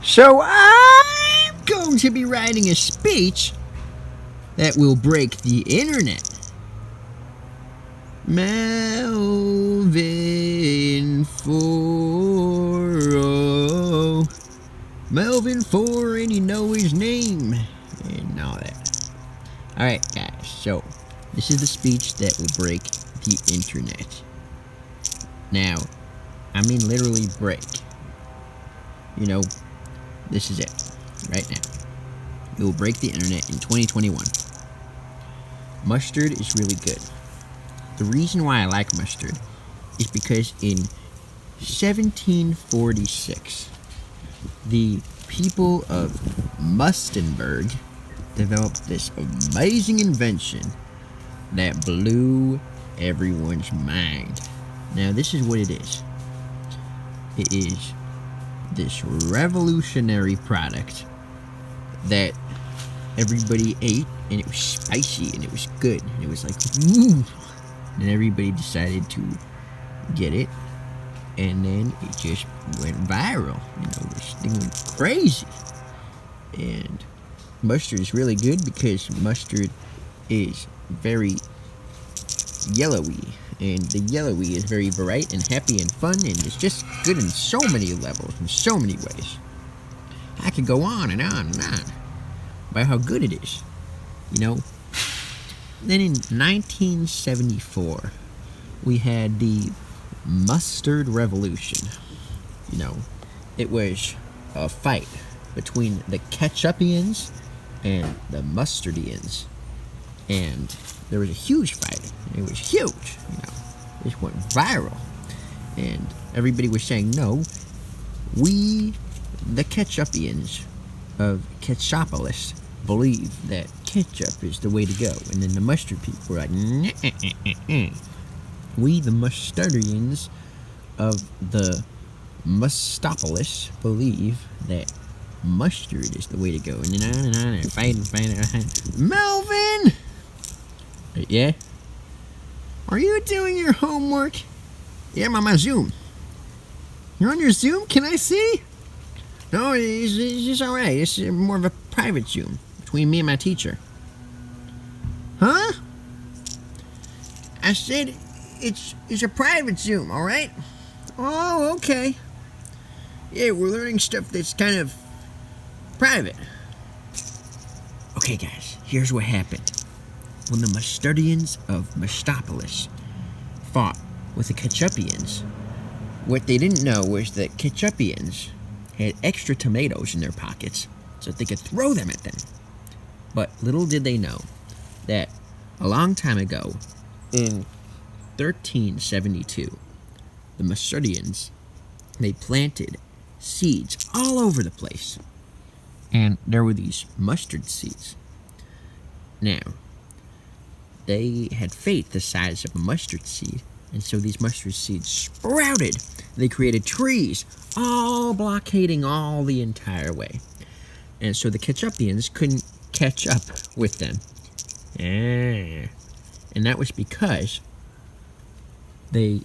So I'm going to be writing a speech that will break the internet. Melvin Foro. Melvin Four, and you know his name. And all that. Alright, guys, so this is the speech that will break the internet. Now, I mean literally break. You know, this is it. Right now. It will break the internet in 2021. Mustard is really good. The reason why I like mustard is because in 1746, the people of Mustenberg developed this amazing invention that blew everyone's mind. Now, this is what it is. It is this revolutionary product that everybody ate, and it was spicy, and it was good, and it was like, woo! And everybody decided to get it, and then it just went viral. You know, this thing went crazy. And mustard is really good because mustard is very yellowy, and the yellowy is very bright and happy and fun, and it's just good in so many levels, in so many ways. I could go on and on and on about how good it is, you know. Then in 1974, we had the mustard revolution. You know, it was a fight between the ketchupians and the mustardians. And there was a huge fight. It was huge, you know. It went viral. And everybody was saying, no, we, the ketchupians of Ketchupolis, believe that ketchup is the way to go. And then the mustard people were like, we, the mustardians of the Mustopolis, believe that mustard is the way to go. And then on and on, and fighting. Melvin! Yeah? Are you doing your homework? Yeah, I'm on my Zoom. You're on your Zoom? Can I see? No, it's just alright. It's more of a private Zoom between me and my teacher. Huh? I said it's a private Zoom, alright? Oh, okay. Yeah, we're learning stuff that's kind of private. Okay, guys, here's what happened. When the mustardians of Mustopolis fought with the ketchupians, what they didn't know was that ketchupians had extra tomatoes in their pockets so that they could throw them at them. But little did they know that a long time ago, in 1372, the mustardians, they planted seeds all over the place. And there were these mustard seeds. Now, they had faith the size of a mustard seed, and so these mustard seeds sprouted. They created trees, all blockading all the entire way. And so the ketchupians couldn't catch up with them. And that was because they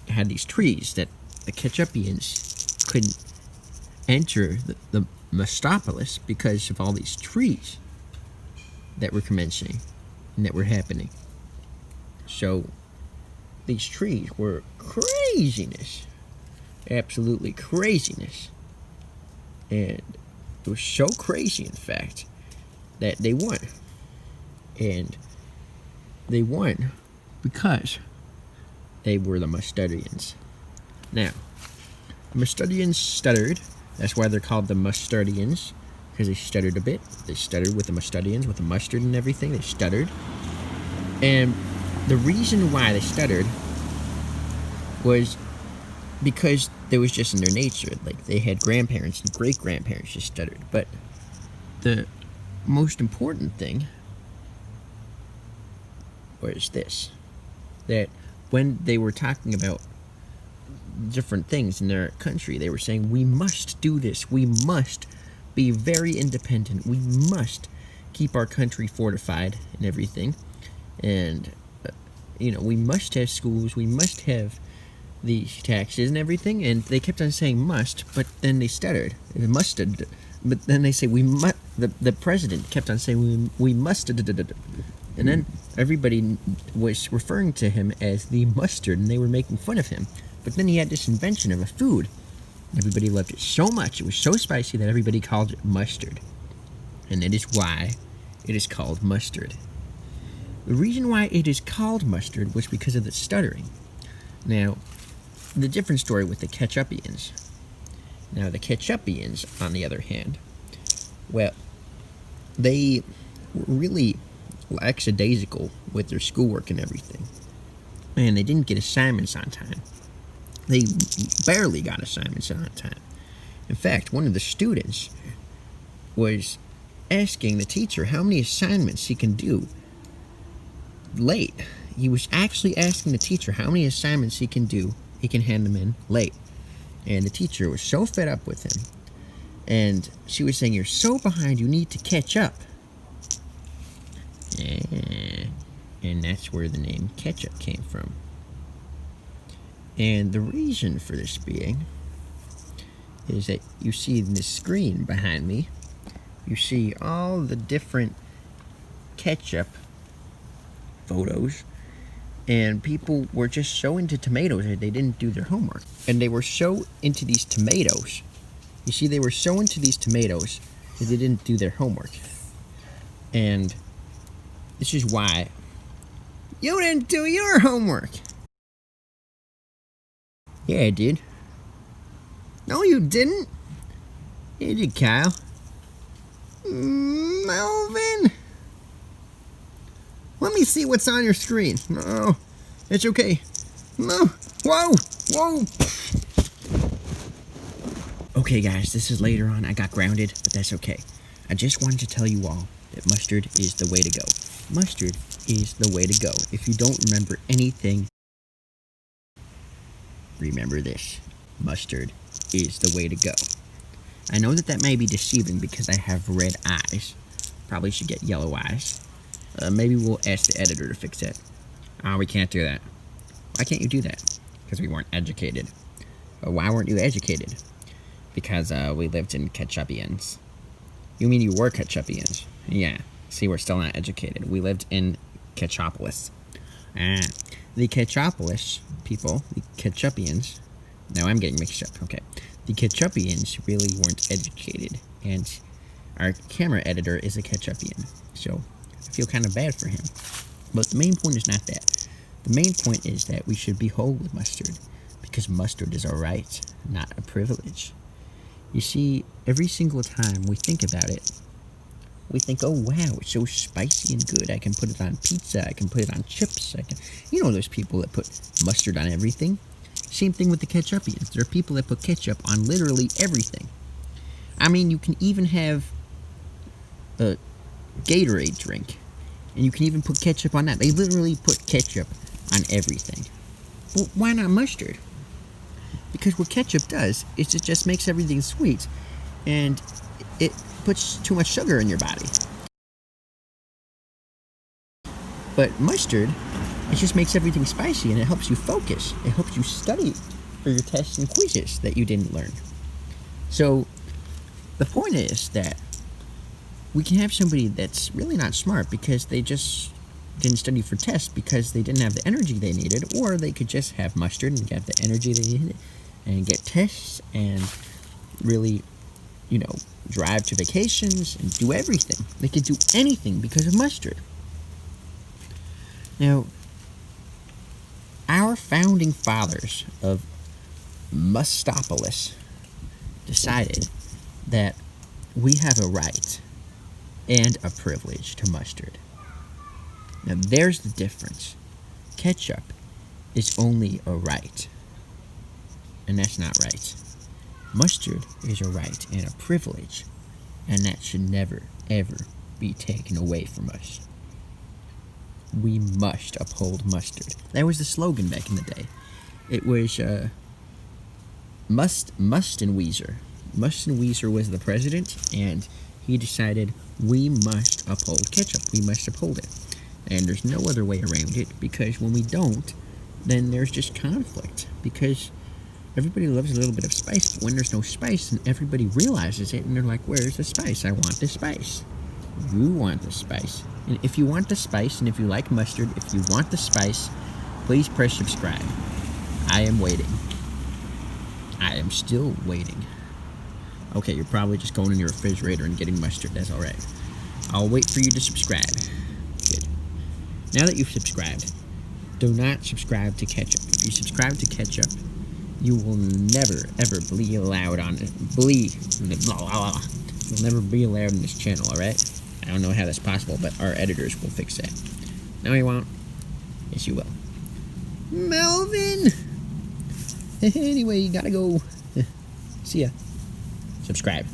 had these trees that the ketchupians couldn't enter the Mustopolis because of all these trees that were commencing and that were happening. So these trees were craziness. Absolutely craziness. And it was so crazy, in fact, that they won. And they won because they were the mustardians. Now, the mustardians stuttered. That's why they're called the mustardians, because they stuttered a bit. They stuttered with the mustardians, with the mustard and everything. They stuttered. And the reason why they stuttered was because it was just in their nature. Like, they had grandparents and great-grandparents just stuttered. But the most important thing was this, that when they were talking about different things in their country, they were saying, we must do this, we must be very independent, we must keep our country fortified and everything, and we must have schools, we must have the taxes and everything, and they kept on saying must, but then they stuttered. Mustard. But then they say we must. The president kept on saying we must. And then everybody was referring to him as the mustard, and they were making fun of him. But then he had this invention of a food. Everybody loved it so much. It was so spicy that everybody called it mustard. And that is why it is called mustard. The reason why it is called mustard was because of the stuttering. Now, the different story with the Ketchupians. Now, the Ketchupians, on the other hand, well, they were really lackadaisical with their schoolwork and everything. Man, they didn't get assignments on time. They barely got assignments on time. In fact, one of the students was asking the teacher how many assignments he can do late. He was actually asking the teacher how many assignments he can do. He can hand them in late. And the teacher was so fed up with him. And she was saying, "You're so behind, you need to catch up." And that's where the name ketchup came from. And the reason for this being is that you see in this screen behind me, you see all the different ketchup photos, and people were just so into tomatoes that they didn't do their homework. And they were so into these tomatoes. You see, they were so into these tomatoes that they didn't do their homework. And this is why you didn't do your homework. Yeah, I did. No, you didn't. You did, Kyle. Melvin. Let me see what's on your screen. No, it's okay. No. Whoa. Okay, guys, this is later on. I got grounded, but that's okay. I just wanted to tell you all that mustard is the way to go. Mustard is the way to go. If you don't remember anything, remember this. Mustard is the way to go. I know that may be deceiving because I have red eyes. Probably should get yellow eyes. Maybe we'll ask the editor to fix that. We can't do that. Why can't you do that? Because we weren't educated. Why weren't you educated? Because we lived in Ketchupians. You mean you were Ketchupians? Yeah. See, we're still not educated. We lived in Ketchopolis. The Ketchopolis people, the Ketchupians. Now I'm getting mixed up. Okay. The Ketchupians really weren't educated. And our camera editor is a Ketchupian. So I feel kind of bad for him. But the main point is not that. The main point is that we should behold mustard. Because mustard is a right, not a privilege. You see, every single time we think about it, we think, oh wow, it's so spicy and good. I can put it on pizza. I can put it on chips. You know those people that put mustard on everything. Same thing with the Ketchupians. There are people that put ketchup on literally everything. I mean, you can even have a Gatorade drink, and you can even put ketchup on that. They literally put ketchup on everything. Well, why not mustard? Because what ketchup does is it just makes everything sweet, and it puts too much sugar in your body. But mustard, it just makes everything spicy, and it helps you focus. It helps you study for your tests and quizzes that you didn't learn. So the point is that we can have somebody that's really not smart because they just didn't study for tests because they didn't have the energy they needed, or they could just have mustard and get the energy they needed and get tests and really, drive to vacations and do everything. They could do anything because of mustard. Now, our founding fathers of Mustopolis decided that we have a right and a privilege to mustard. Now, there's the difference. Ketchup is only a right, and that's not right. Mustard is a right and a privilege, and that should never, ever be taken away from us. We must uphold mustard. That was the slogan back in the day. It was Mustenweezer. Mustenweezer was the president, and he decided we must uphold ketchup. We must uphold it. And there's no other way around it, because when we don't, then there's just conflict because everybody loves a little bit of spice, but when there's no spice, then everybody realizes it and they're like, where's the spice? I want the spice. You want the spice. And if you want the spice, and if you like mustard, if you want the spice, please press subscribe. I am waiting. I am still waiting. Okay, you're probably just going in your refrigerator and getting mustard. That's alright. I'll wait for you to subscribe. Good. Now that you've subscribed, do not subscribe to ketchup. If you subscribe to ketchup, you will never, ever be allowed on it. You'll never be allowed on this channel, alright? I don't know how that's possible, but our editors will fix that. No, you won't. Yes, you will. Melvin! Anyway, you gotta go. See ya. Subscribe.